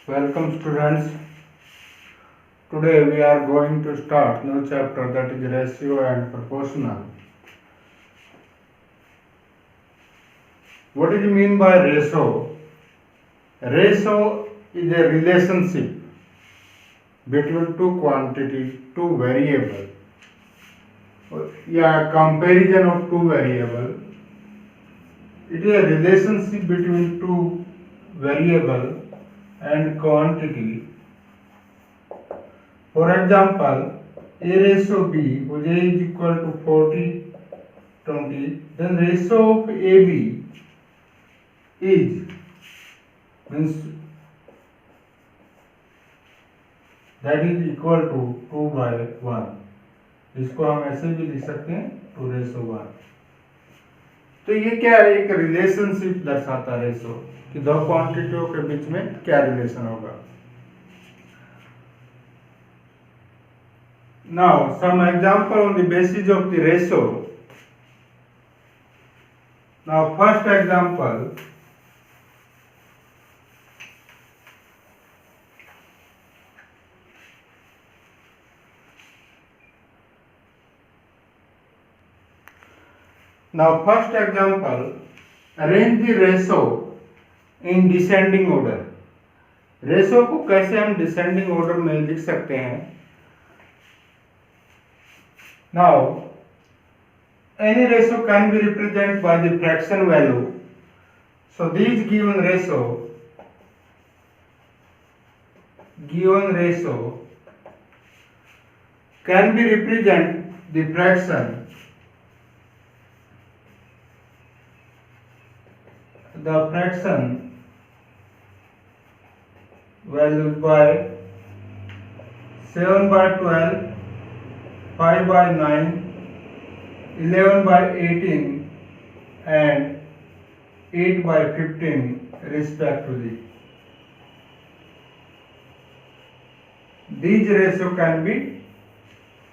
Welcome students. Today we are going to start new chapter, that is ratio and proportional. What do you mean by ratio? Ratio is a relationship between two quantity, two variable. Comparison of two variable. It is a relationship between two variable and quantity. For example, A ratio B, whose A is equal to 40:20, then ratio of AB is means that is equal to 2/1. इसको हम ऐसे भी लिख सकते हैं 2:1. तो ये क्या है, एक रिलेशनशिप दर्शाता है रेशो कि दो क्वांटिटियों के बीच में क्या रिलेशन होगा. Now some example on the basis of the ratio. Now first example, arrange the ratio in descending order. Ratio को कैसे हम डिसेंडिंग ऑर्डर में लिख सकते हैं. Now, any ratio can be represented by the fraction value. So, these given ratio can be represent the fraction values by 7/12, 5/9, 11/18 and 8/15 respectively. These ratio can be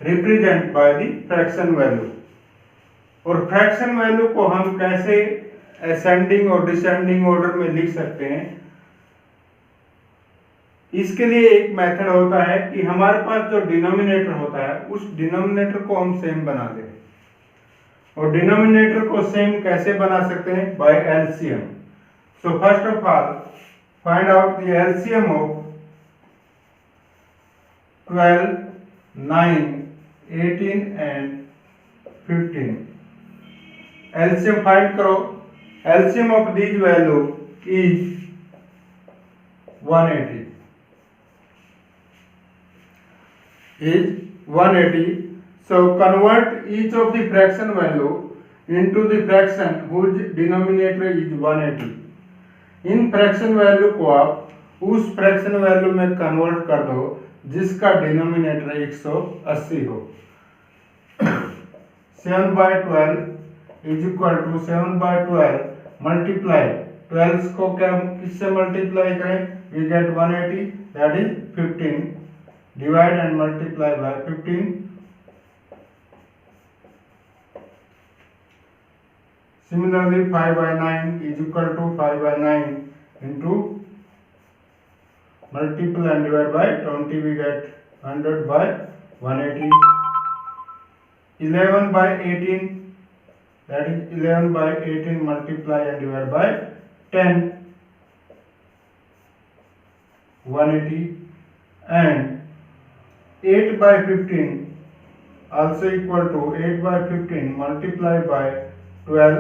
represented by the fraction value. और fraction value को हम कैसे ascending और descending order में लिख सकते हैं. इसके लिए एक मेथड होता है कि हमारे पास जो डिनोमिनेटर होता है उस डिनोमिनेटर को हम सेम बना दें. और डिनोमिनेटर को सेम कैसे बना सकते हैं? By LCM. So first of all find out the LCM of 12, 9, 18 and 15. LCM find करो. LCM of this value is 180. So convert each of the fraction value into the fraction whose denominator is 180. In fraction value को आप उस fraction value में convert कर दो जिसका denominator 180 हो. 7/12 is equal to 7/12 multiply 12 को क्या किससे मल्टीप्लाई करें? We get 180, that is 15. Divide and multiply by 15. Similarly, 5/9 is equal to 5/9 into multiply and divide by 20. We get 100/180. 11/18, that is 11/18 multiply and divide by 10. 180 and 8/15 also equal to 8/15 multiply by 12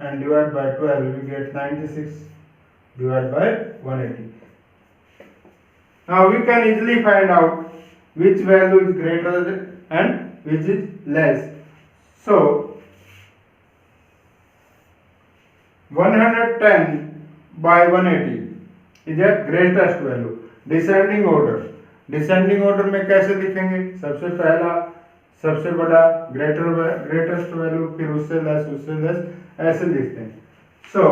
and divide by 12. We get 96 divided by 180. Now we can easily find out which value is greater and which is less. So 110/180 is the greatest value. Descending order. Descending order में कैसे लिखेंगे? सबसे पहला सबसे बड़ा greatest value, फिर उससे less ऐसे लिखते हैं. So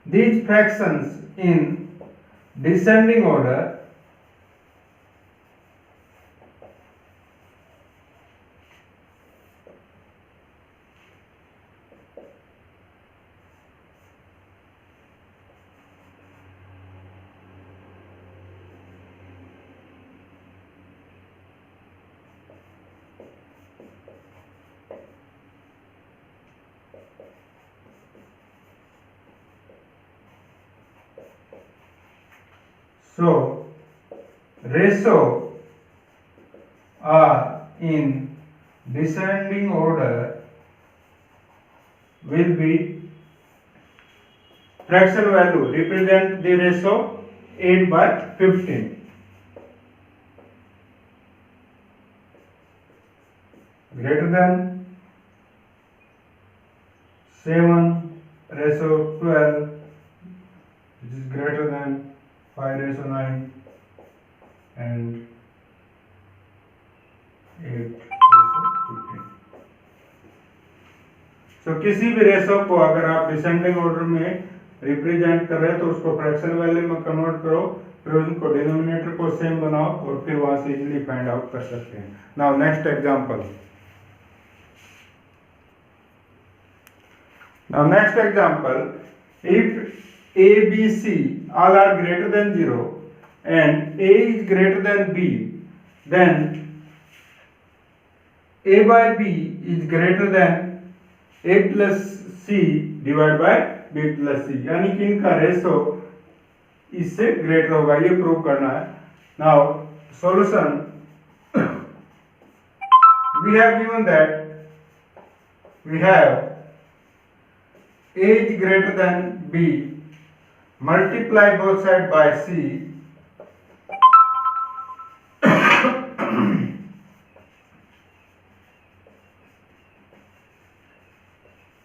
these fractions in descending order So ratio are in descending order will be fraction value represent the ratio 8/15. Greater than 7/12, which is greater than 5/9 and 8/15. तो किसी भी रेशो को अगर आप डिसेंडिंग ऑर्डर में रिप्रेजेंट कर रहे हैं तो उसको फ्रैक्शन वैल्यू में कन्वर्ट करो, फिर उनको डिनोमिनेटर को सेम बनाओ और फिर वहां से इजीली फाइंड आउट कर सकते हैं. Now next example. Now next example, if A, B, C all are greater than 0 and A is greater than B, then A by B is greater than A plus C divided by B plus C. यानी कि इनका ratio इससे greater होगा, ये prove करना है. Now solution, we have given that we have A is greater than B, multiply both sides by C,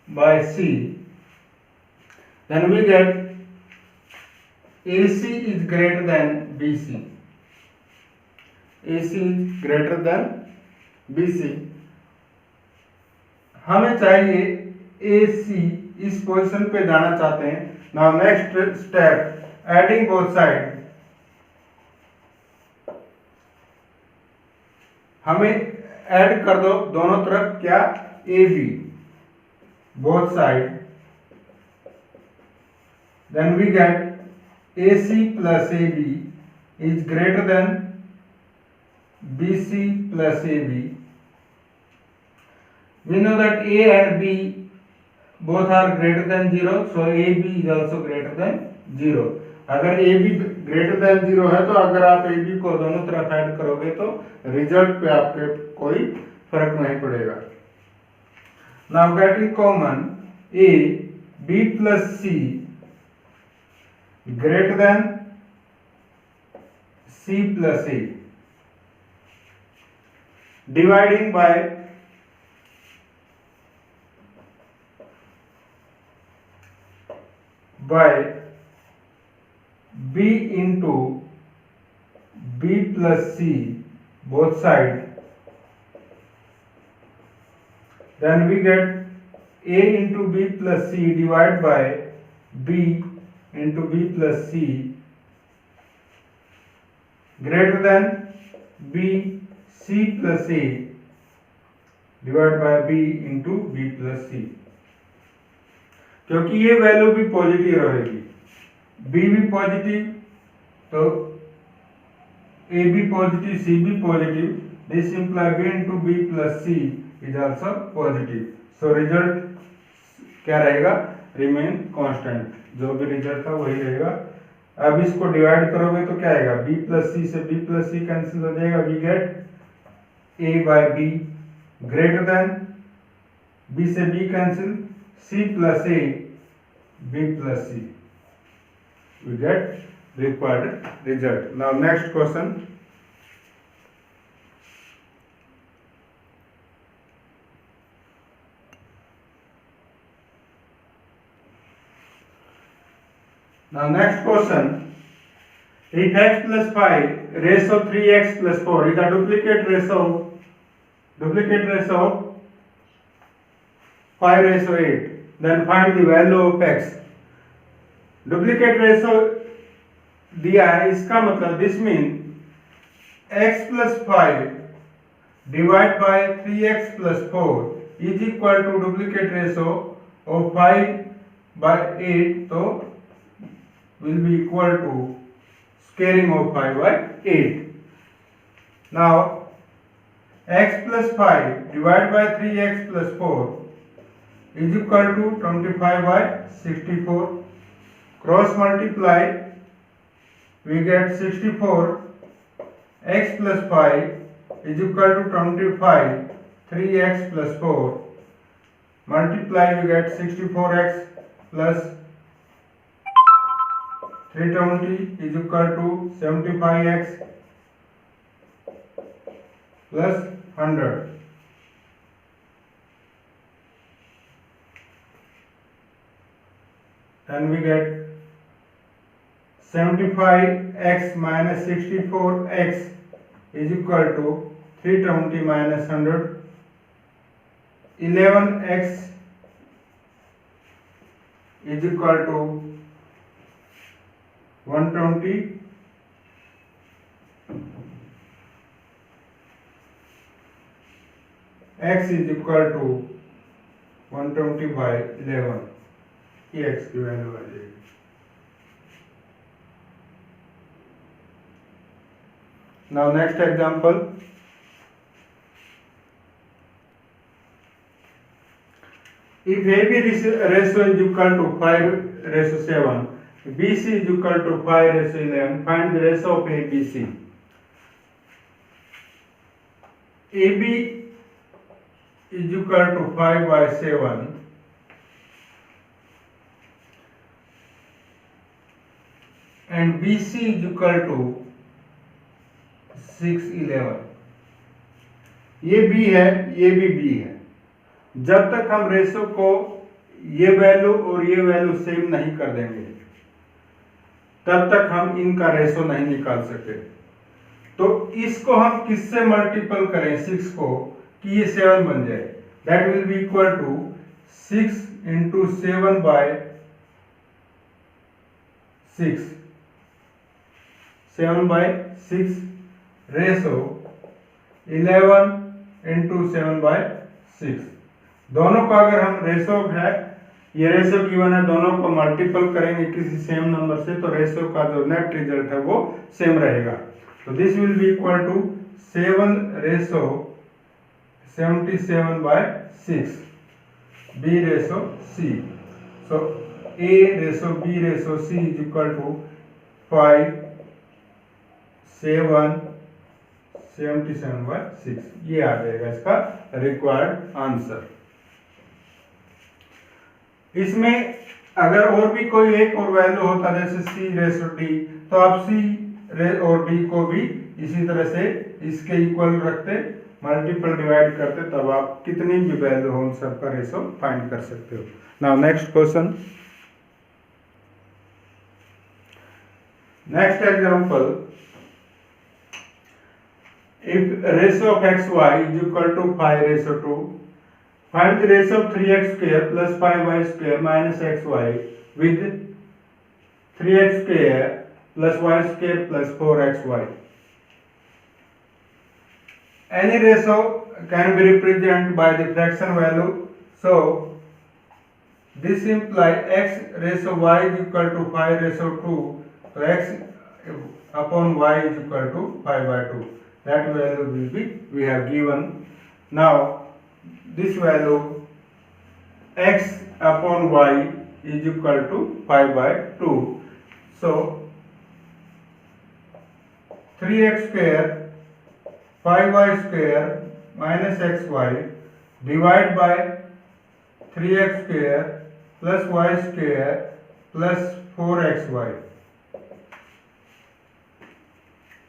by C, then we get AC is greater than BC. AC is greater than BC. हमें चाहिए AC, इस position पे जाना चाहते हैं. Now next step, adding both side. हमें add कर दो दोनों तरफ क्या, AB, both side. Then we get AC plus AB is greater than BC plus AB. We know that A and B both are greater than 0, so AB is also greater than 0. अगर AB greater than 0 है तो अगर आप AB को दोनों तरफ add करोगे तो रिजल्ट पे आपके कोई फर्क नहीं पड़ेगा. Now getting common, A, B plus C greater than C plus A, dividing by B into B plus C both side. Then we get A into B plus C divided by B into B plus C greater than B C plus A divided by B into B plus C. क्योंकि ये value भी positive रहेगी, B भी positive, तो A भी positive, C भी positive, this imply B into B plus C is also positive. So result क्या रहेगा, रिमेन कांस्टेंट. जो भी रिजल्ट था वही रहेगा. अब इसको डिवाइड करोगे तो क्या आएगा, B plus C से B plus C कैंसिल हो जाएगा. We get A by B greater than B से B cancel, C plus A, B plus C. We get required result. Now next question. Now next question. If x plus 5 ratio 3x plus 4 is a duplicate ratio of 5/8, then find the value of x. Duplicate ratio दिया है, इसका मतलब this mean x plus 5 divide by 3x plus 4 is equal to duplicate ratio of 5/8, तो will be equal to squaring of 5/8. Now x plus 5 divided by 3x plus 4 is equal to 25/64. Cross multiply we get 64 x plus 5 is equal to 25, 3x plus 4, multiply we get 64x plus 320 is equal to 75x plus 100. And we get 75x minus 64x is equal to 320 minus 100. 11x is equal to 120. X is equal to 120 by 11. ये x की value आ जाएगी. Now next example. If AB ratio is equal to 5:7, BC is equal to 5:11, find the ratio of ABC. AB is equal to 5/7 and BC is equal to 6:11. ये B है, ये भी B है. जब तक हम रेशो को ये वैल्यू और ये वैल्यू सेम नहीं कर देंगे तब तक हम इनका रेशो नहीं निकाल सकते. तो इसको हम किससे मल्टीपल करें 6 को कि ये 7 बन जाए. That will be equal to 6 into 7 by 6, 7 by 6 ratio 11 into 7 by 6. दोनों का अगर हम रेशो है, ये रेशो गिवन है, दोनों को मल्टीपल करेंगे किसी सेम नंबर से तो रेशो का जो नेट रिजल्ट है वो सेम रहेगा. तो this will be equal to 7 ratio 77 by 6, B ratio C. So A ratio B ratio C is equal to 5, 7, 77 by 6. ये आ जाएगा इसका रिक्वायर्ड आंसर. इसमें अगर और भी कोई एक और वैल्यू होता जैसे C रेशो D तो आप C और D को भी इसी तरह से इसके इक्वल रखते, मल्टीपल डिवाइड करते, तब आप कितनी भी वैल्यू हो उन सबका रेशो फाइंड कर सकते हो. Now next question. Next example. If ratio of xy is equal to 5:2, find the ratio of 3x square plus 5y square minus xy with 3x square plus y square plus 4xy. Any ratio can be represented by the fraction value. So this implies x ratio y is equal to 5:2. So x upon y is equal to 5/2. That value will be we have given. Now this value x upon y is equal to 5/2. So 3x square 5y square minus xy divided by 3x square plus y square plus 4xy.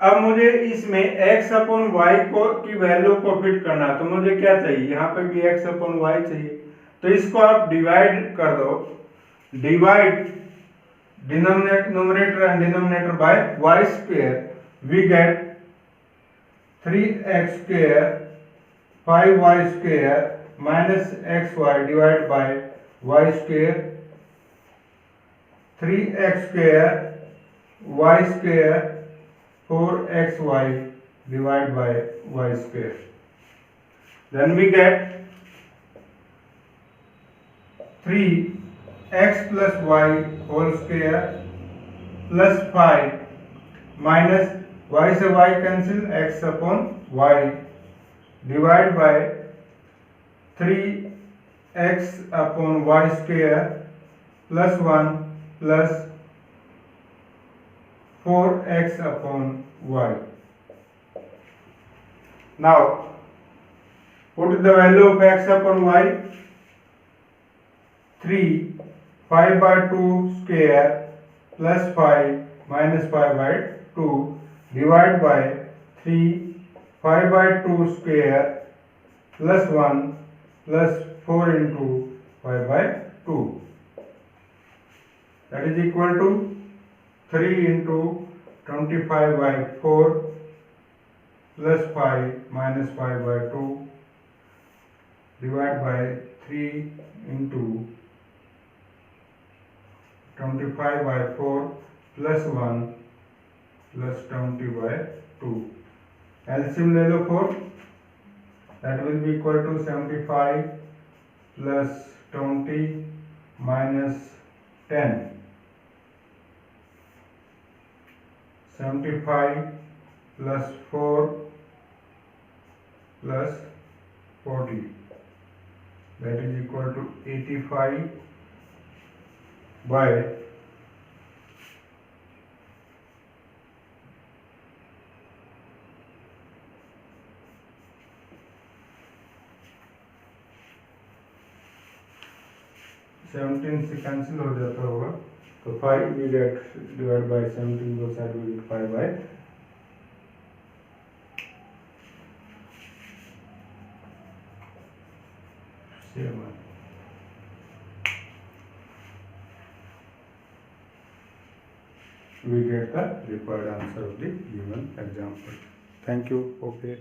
अब मुझे इसमें x upon y को की value को fit करना है तो मुझे क्या चाहिए, यहाँ पे भी x अपॉन y चाहिए. तो इसको आप डिवाइड कर दो. Divide numerator and denominator by y square. We get 3x square 5y square minus xy divide by y square. 3x square y square 4xy divided by y square. Then we get 3x plus y whole square plus 5 minus y से y cancel, x upon y divided by 3x upon y square plus 1 plus 4x upon y. Now put the value of x upon y. 3 5 by 2 square plus 5 minus 5 by 2 divided by 3 5 by 2 square plus 1 plus 4 into 5 by 2. That is equal to 3 into 25 by 4 plus 5 minus 5 by 2 divided by 3 into 25 by 4 plus 1 plus 20 by 2. LCM ले लो 4, that will be equal to 75 plus 20 minus 10. 75 plus 4 plus 40, that is equal to 85 by 17 से cancel हो जाता होगा, तो 5 we get divided by 17 both side we get 5 by 7. We get the required answer of the given example. Thank you. Okay.